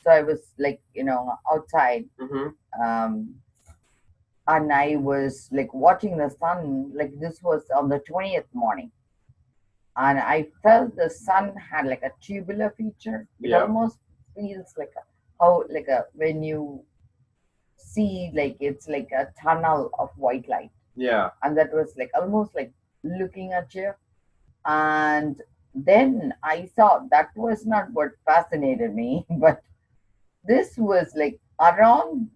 So I was like, outside, Mm-hmm. um, and I was like watching the sun. Like this was on the 20th morning, and I felt the sun had like a tubular feature. It Yeah. almost feels like how like a when you see like it's like a tunnel of white light, Yeah. and that was like almost like looking at you. And then I saw that was not what fascinated me, but this was like around.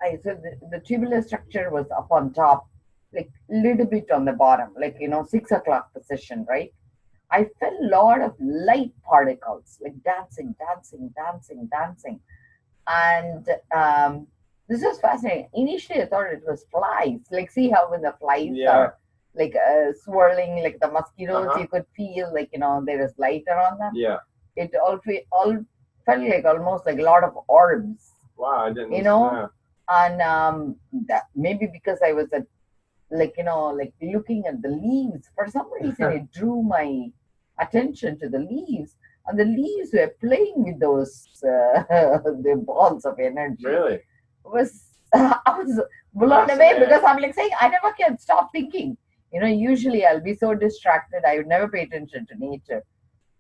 I said the tubular structure was up on top, like little bit on the bottom, like 6 o'clock position, right? I felt a lot of light particles, like dancing, dancing, dancing, dancing, and this was fascinating. Initially, I thought it was flies. Like, see how when the flies Yeah. are like swirling, like the mosquitoes, Uh-huh. you could feel like there is light around them. Yeah. It all felt like almost like a lot of orbs, Wow, I didn't. you know, Yeah. and that maybe because I was at like looking at the leaves for some reason it drew my attention to the leaves, and the leaves were playing with those the balls of energy. Really? It was I was blown away Fascinating. because I'm like saying I never can stop thinking. Usually I'll be so distracted I would never pay attention to nature,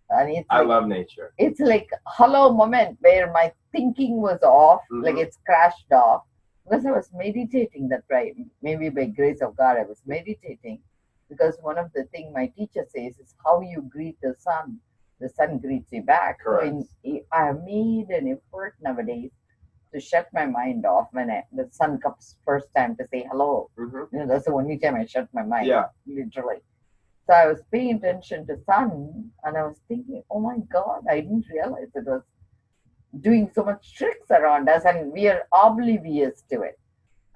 and it's I like love nature. it's like hollow moment where my thinking was off, like Mm-hmm. it's crashed off because I was meditating that right. Maybe by grace of God, I was meditating because one of the thing my teacher says is how you greet the sun greets you back. Correct. I have made an effort nowadays to shut my mind off when the sun comes first time to say hello. Mm-hmm. That's the only time I shut my mind, Yeah. literally. So I was paying attention to sun and I was thinking, oh my God, I didn't realize it was doing so much tricks around us and we are oblivious to it.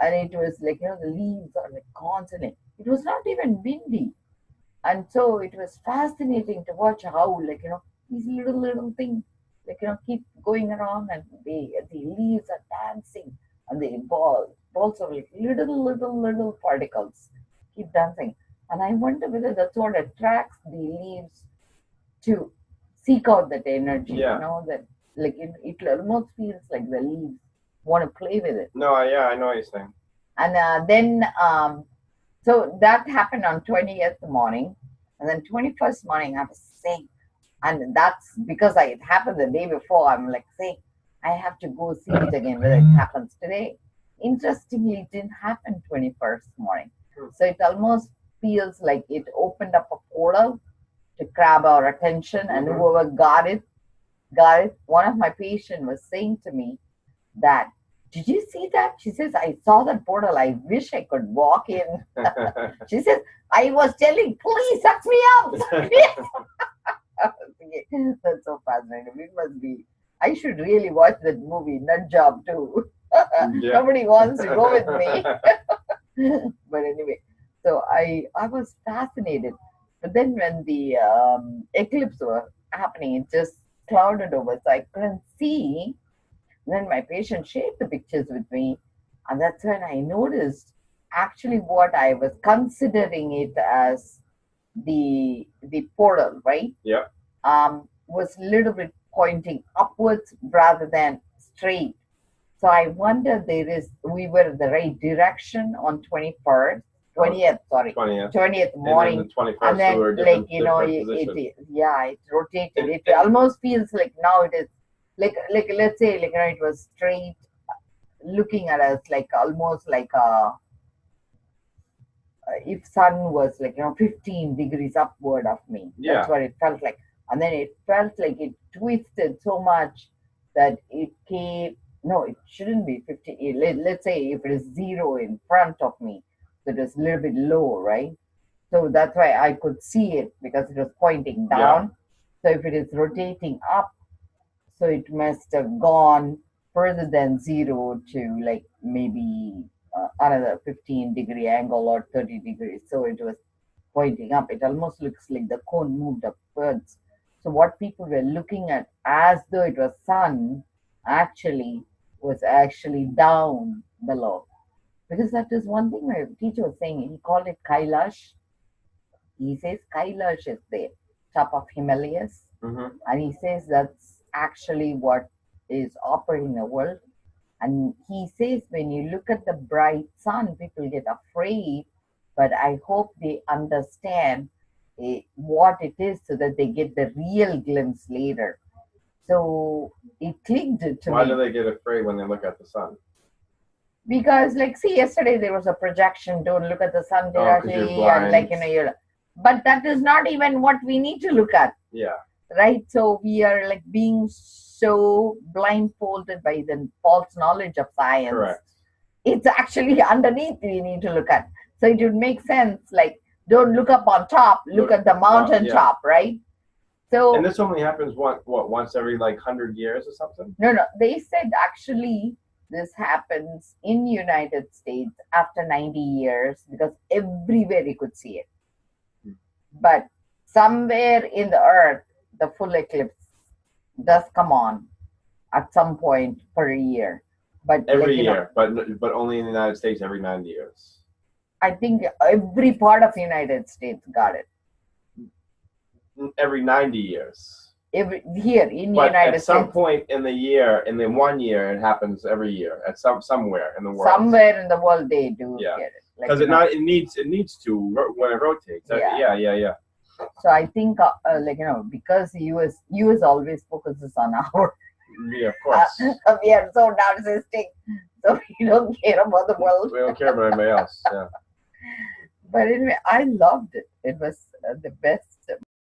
And it was like, the leaves are like constantly. It was not even windy. And so it was fascinating to watch how, like, these little things, like, keep going around and the leaves are dancing and the balls of like little particles keep dancing. And I wonder whether that's what attracts the leaves to seek out that energy, Yeah. that like it almost feels like the leaves want to play with it. No, yeah, I know what you're saying. And then, so that happened on 20th morning. And then 21st morning, I was saying, and that's because it happened the day before. I'm like, saying, I have to go see it again, whether it happens today. Interestingly, it didn't happen 21st morning. Hmm. So it almost feels like it opened up a portal to grab our attention, and whoever got it. One of my patients was saying to me that, did you see that? She says, I saw that portal. I wish I could walk in. She says, I was telling, please suck me up. Suck me up. That's so fascinating. It must be. I should really watch that movie, Nut Job too. Yeah. Nobody wants to go with me. But anyway, so I was fascinated. But then when the eclipse was happening, it just clouded over, so I couldn't see. Then my patient shared the pictures with me, and that's when I noticed actually what I was considering it as the portal, right? Yeah. Was a little bit pointing upwards rather than straight. So I wonder we were in the right direction on 21st, 20th, sorry, 20th. 20th And then morning. the 21st, And we then, were like, different position. it rotated. It And almost feels like now it is like let's say, like, it was straight looking at us, like almost like if sun was like 15 degrees upward of me. yeah. That's what it felt like. And then it felt like it twisted so much that it came. No, it shouldn't be 50. Let's say if it is zero in front of me, so it is a little bit low, right? So that's why I could see it because it was pointing Yeah. down. So if it is rotating up, so it must have gone further than zero to like maybe another 15-degree angle or 30 degrees. So it was pointing up. It almost looks like the cone moved upwards. So what people were looking at as though it was sun actually was actually down below. Because that is one thing my teacher was saying. He called it Kailash. He says Kailash is the top of Himalayas. Mm-hmm. And he says that's actually what is operating the world. And he says when you look at the bright sun, people get afraid, but I hope they understand what it is so that they get the real glimpse later. So it clicked to Why me. do they get afraid when they look at the sun? Because, like, see, yesterday there was a projection, don't look at the sun, Oh, 'cause you're and like, blind. you're, but that is not even what we need to look at, Yeah. right? So we are like being so blindfolded by the false knowledge of science. Correct. It's actually underneath we need to look at. So it would make sense, like, don't look up on top, look at the mountain yeah. top, right? So And this only happens once every like 100 years or something? no, they said actually this happens in United States after 90 years because everywhere you could see it. But somewhere in the earth, the full eclipse does come on at some point per year. But Every like, year, but only in the United States every 90 years. I think every part of the United States got it. Every 90 years. Here in the But United at some States. point in the year, in the 1 year, it happens every year at somewhere in the world. Somewhere in the world they do Yeah. get it. Because it needs to when it rotates. Yeah. So I think because US always focuses on our Yeah, of course. we are so narcissistic, so we don't care about the world. We don't care about anybody else. Yeah. But anyway, I loved it. It was the best